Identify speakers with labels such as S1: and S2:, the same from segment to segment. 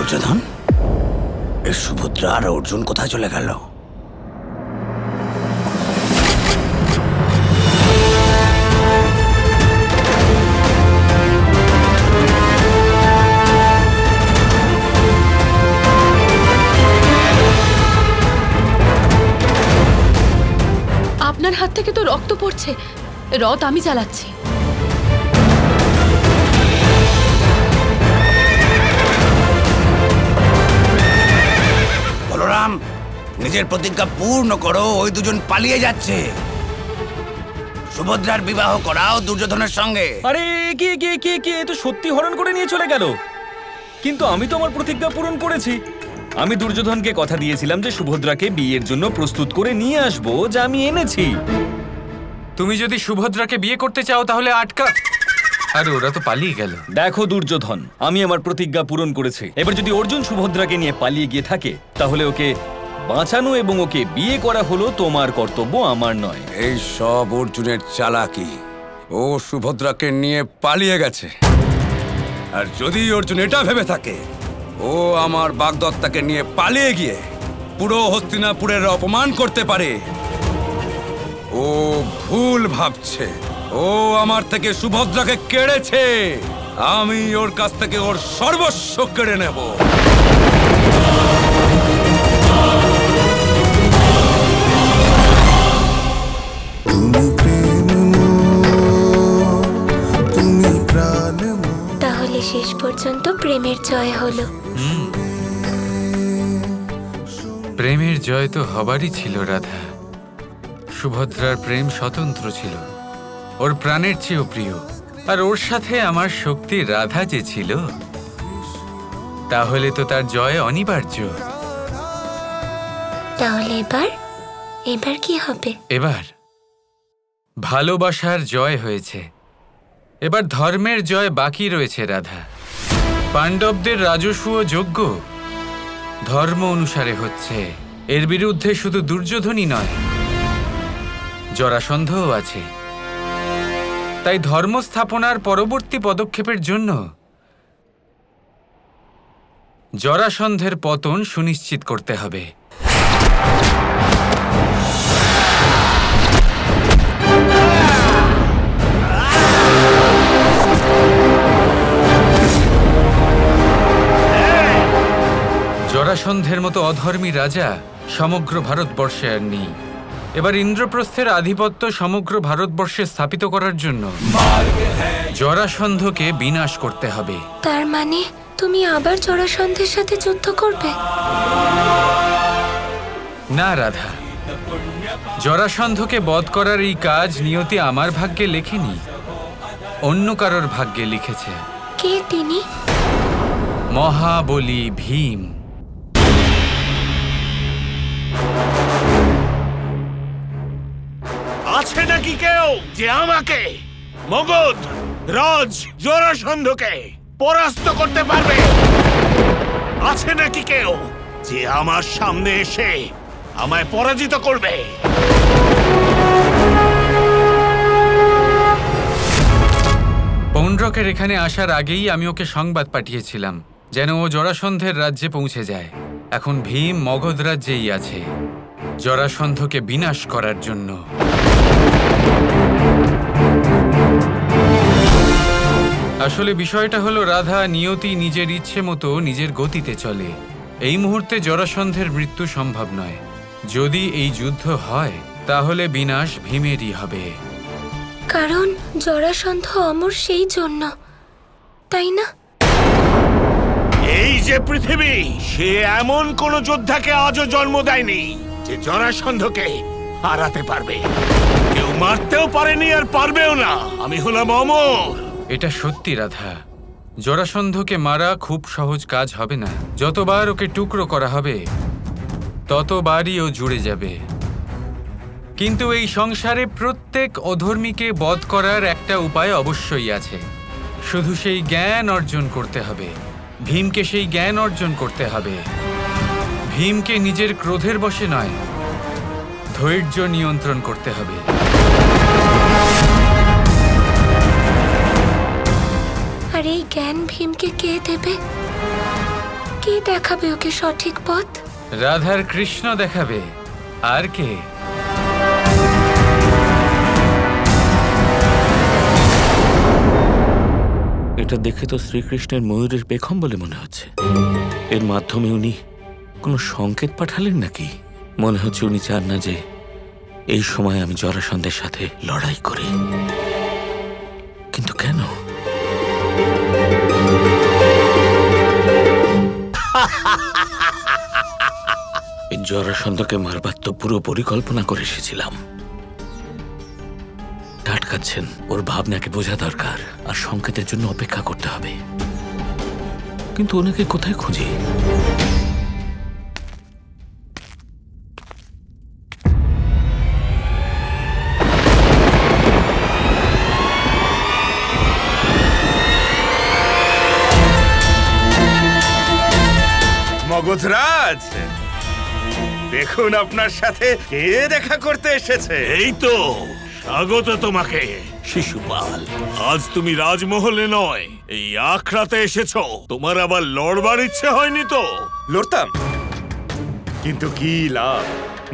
S1: দুর্যোধন, এর সুভদ্রা আর অর্জুন কোথায় চলে গেল?
S2: আপনার হাত থেকে তো রক্ত পড়ছে। রথ আমি চালাচ্ছি।
S1: বলরাম, নিজের প্রতিজ্ঞা পূর্ণ করো। ওই দুজন পালিয়ে যাচ্ছে। সুভদ্রার বিবাহ করাও দুর্যোধনের সঙ্গে।
S3: আরে কি কি কি কি, এ তো সত্যি হরণ করে নিয়ে চলে গেল। কিন্তু আমি তো আমার প্রতিজ্ঞা পূরণ করেছি। আমি দুর্যোধনকে কথা দিয়েছিলাম যে সুভদ্রাকে বিয়ের জন্য প্রস্তুত করে নিয়ে আসবো, যা আমি এনেছি।
S4: তুমি যদি সুভদ্রাকে বিয়ে করতে চাও তাহলে আটকা। আরে ওরা তো পালিয়ে গেল।
S3: দেখো দুর্যোধন, আমি আমার প্রতিজ্ঞা পূরণ করেছি। এবার যদি অর্জুন সুভদ্রাকে নিয়ে পালিয়ে গিয়ে থাকে, তাহলে ওকে বাঁচানো এবং ওকে বিয়ে করা হলো তোমার কর্তব্য, আমার নয়।
S5: এই সব অর্জুনের চালাকি। ও সুভদ্রাকে নিয়ে পালিয়ে গেছে। আর যদি অর্জুন এটা ভেবে থাকে ও আমার বাগদত্তাকে নিয়ে পালিয়ে গিয়ে পুরো হস্তিনাপুরের অপমান করতে পারে, ও ভুল ভাবছে। ও আমার থেকে সুভদ্রাকে কেড়েছে। আমি ওর কাছ থেকে ওর সর্বস্ব কেড়ে নেব।
S6: তাহলে শেষ পর্যন্ত প্রেমের জয় হলো।
S4: প্রেমের জয় তো হবারই ছিল রাধা। সুভদ্রার প্রেম স্বতন্ত্র ছিল, ওর প্রাণের চেয়েও প্রিয়। আর ওর সাথে আমার শক্তি রাধা যে ছিল, তাহলে তো তার জয় অনিবার্য।
S6: তাহলে এবার কি হবে?
S4: এবার ভালোবাসার জয় হয়েছে। এবার ধর্মের জয় বাকি রয়েছে রাধা। পাণ্ডবদের রাজস্ব ও যজ্ঞ ধর্ম অনুসারে হচ্ছে। এর বিরুদ্ধে শুধু দুর্যোধনই নয়, জরাসন্ধও আছে। তাই ধর্ম স্থাপনার পরবর্তী পদক্ষেপের জন্য জরাসন্ধের পতন সুনিশ্চিত করতে হবে। জরাসন্ধের মতো অধর্মী রাজা সমগ্র ভারতবর্ষে আর নেই। এবার ইন্দ্রপ্রস্থের আধিপত্য সমগ্র ভারতবর্ষে স্থাপিত করার জন্য জরাসন্ধকে বিনাশ করতে হবে।
S6: তার মানে তুমি আবার জরাসন্ধের সাথে যুদ্ধ করবে?
S4: না রাধা, জরাসন্ধকে বধ করার এই কাজ নিয়তি আমার ভাগ্যে লেখেনি, অন্য কারোর ভাগ্যে লিখেছে।
S6: কে তিনি?
S4: মহাবলী ভীম।
S7: আছে নাকি কেউ যে আমাকে, মগধ রাজ জরাসন্ধকে পরাস্ত করতে পারবে? আছে নাকি কেউ যে আমার সামনে এসে আমায় পরাজিত করবে?
S4: পৌণ্ড্রকের এখানে আসার আগেই আমি ওকে সংবাদ পাঠিয়েছিলাম যেন ও জরাসন্ধের রাজ্যে পৌঁছে যায়। এখন ভীম মগধ রাজ্যেই আছে, জরাসন্ধকে বিনাশ করার জন্য। আসলে বিষয়টা হলো রাধা, নিয়তি নিজের ইচ্ছে মতো নিজের গতিতে চলে। এই মুহূর্তে জরাসন্ধের মৃত্যু সম্ভব নয়। যদি এই যুদ্ধ হয় তাহলে বিনাশ ভীমেরই হবে।
S6: কারণ জরাসন্ধ অমর সেই জন্য, তাই না?
S7: এই যে পৃথিবী, সে এমন কোন যোদ্ধাকে আজও জন্ম দেয়নি যে জরাসন্ধকে হারাতে পারবে। কেউ মারতেও পারেনি আর পারবেও না। আমি হলাম অমর।
S4: এটা সত্যি রাধা, জরাসন্ধকে মারা খুব সহজ কাজ হবে না। যতবার ওকে টুকরো করা হবে ততবারই ও জুড়ে যাবে। কিন্তু এই সংসারে প্রত্যেক অধর্মীকে বধ করার একটা উপায় অবশ্যই আছে। শুধু সেই জ্ঞান অর্জন করতে হবে। ভীমকে সেই জ্ঞান অর্জন করতে হবে। ভীমকে নিজের ক্রোধের বশে নয়, ধৈর্য নিয়ন্ত্রণ করতে হবে।
S6: আর এই জ্ঞান ভীমকে কে দেবে? কে দেখাবে ওকে সঠিক পথ?
S4: রাধার কৃষ্ণ দেখাবে, আর কে?
S8: এটা দেখে তো শ্রীকৃষ্ণের ময়ূরের পেখম বলে মনে হচ্ছে। এর মাধ্যমে উনি কোনো সংকেত পাঠালেন নাকি? মনে হচ্ছে উনি চান না যে এই সময় আমি জরাসন্ধের সাথে লড়াই করি। কিন্তু কেন? এই জরাসন্ধকে মারবার তো পুরো পরিকল্পনা করে এসেছিলাম। টাটকাচ্ছেন, ওর ভাবনাকে বোঝা দরকার, আর সংকেতের জন্য অপেক্ষা করতে হবে। কিন্তু ওনাকে কোথায় খুঁজি?
S7: মগধরাজ, দেখুন আপনার সাথে কে দেখা করতে এসেছে। এই তো স্বাগত তোমাকে শিশুপাল। আজ তুমি রাজমহলে নয়, এই আখড়াতে এসেছো। তোমার আবার লড়বার ইচ্ছে হয়নি তো?
S9: লড়তাম, কিন্তু কি লাভ?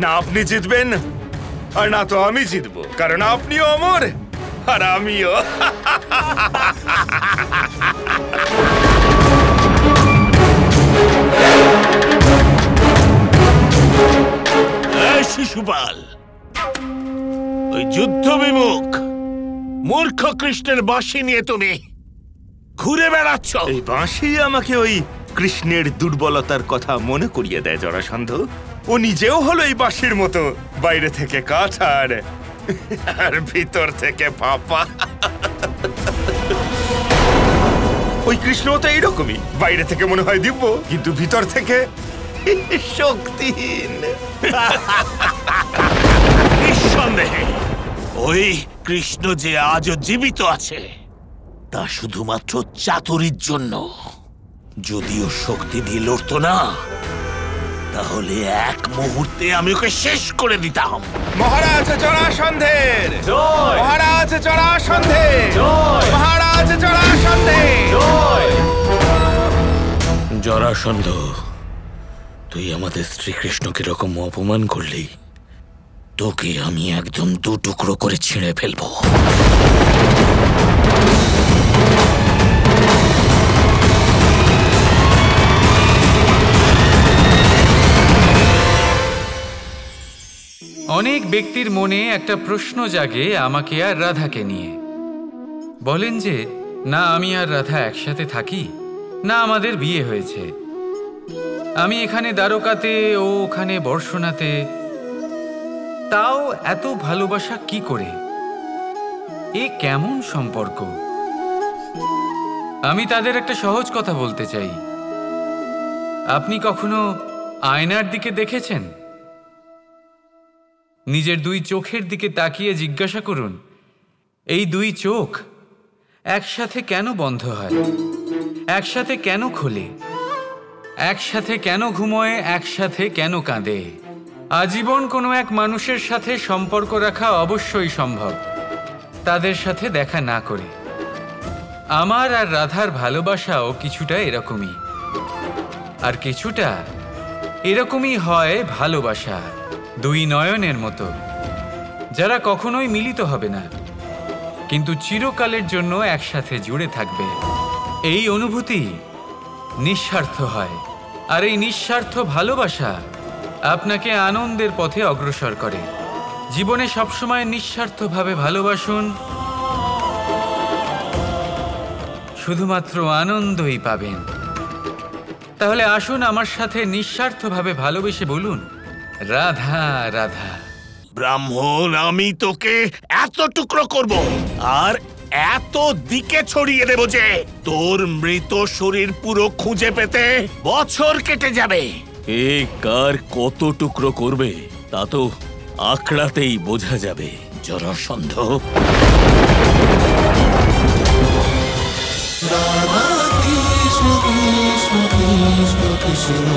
S9: না আপনি জিতবেন আর না তো আমি জিতবো, কারণ আপনিও অমর আর আমিও।
S7: শিশুপাল, ওই যুদ্ধ বিমুখ মূর্খ কৃষ্ণের বাঁশি নিয়ে তুমি ঘুরে বেড়াচ্ছ।
S9: এই বাঁশি আমাকে ওই কৃষ্ণের দুর্বলতার কথা মনে করিয়ে দেয় জরাসন্ধ। ও নিজেও হলো এই বাঁশির মতো, বাইরে থেকে কাঁঠার আর ভিতর থেকে ফাঁপা। ওই কৃষ্ণ তো এইরকমই, বাইরে থেকে মনে হয় দিব্য, কিন্তু ভিতর থেকে শক্তিহীন।
S7: নিঃসন্দেহে ওই কৃষ্ণ যে আজও জীবিত আছে তা শুধুমাত্র চাতুরীর জন্য। যদিও শক্তি দিয়ে লড়তো না, তাহলে এক মুহূর্তে আমি ওকে শেষ করে দিতাম।
S9: মহারাজ জরাসন্ধের জয়! মহারাজ জরাসন্ধের জয়! মহারাজ জরাসন্ধের জয়!
S8: জরাসন্ধ, তুই আমাদের শ্রীকৃষ্ণকে এরকম অপমান করলি, তোকে আমি একদম দু টুকরো করে ছিঁড়ে ফেলবো।
S4: অনেক ব্যক্তির মনে একটা প্রশ্ন জাগে আমাকে আর রাধাকে নিয়ে। বলেন যে না আমি আর রাধা একসাথে থাকি, না আমাদের বিয়ে হয়েছে। আমি এখানে দ্বারকাতে, ও ওখানে বর্ষণাতে, তাও এত ভালোবাসা কি করে? এ কেমন সম্পর্ক? আমি তাদের একটা সহজ কথা বলতে চাই। আপনি কখনো আয়নার দিকে দেখেছেন? নিজের দুই চোখের দিকে তাকিয়ে জিজ্ঞাসা করুন, এই দুই চোখ একসাথে কেন বন্ধ হয়, একসাথে কেন খোলে, একসাথে কেন ঘুমোয়, একসাথে কেন কাঁদে? আজীবন কোনো এক মানুষের সাথে সম্পর্ক রাখা অবশ্যই সম্ভব, তাদের সাথে দেখা না করে। আমার আর রাধার ভালোবাসাও কিছুটা এরকমই, আর কিছুটা এরকমই হয় ভালোবাসা দুই নয়নের মতো, যারা কখনোই মিলিত হবে না, কিন্তু চিরকালের জন্য একসাথে জুড়ে থাকবে। এই অনুভূতি নিঃস্বার্থ হয়, আর এই নিঃস্বার্থ ভালোবাসা আপনাকে আনন্দের পথে অগ্রসর করে। জীবনে সবসময় নিঃস্বার্থভাবে ভালোবাসুন, শুধুমাত্র আনন্দই পাবেন। তাহলে আসুন আমার সাথে নিঃস্বার্থভাবে ভালোবেসে বলুন, রাধা রাধা।
S7: ব্রাহ্মণ, আমি তোকে এত টুকরো করব আর এত দিকে ছড়িয়ে দেব যে তোর মৃত শরীর পুরো খুঁজে পেতে বছর কেটে যাবে।
S8: এ কার কত টুকরো করবে তা তো আখড়াতেই বোঝা যাবে। জরাসন্ধ,
S10: রাধা কৃষ্ণ কৃষ্ণ কৃষ্ণ কৃষ্ণ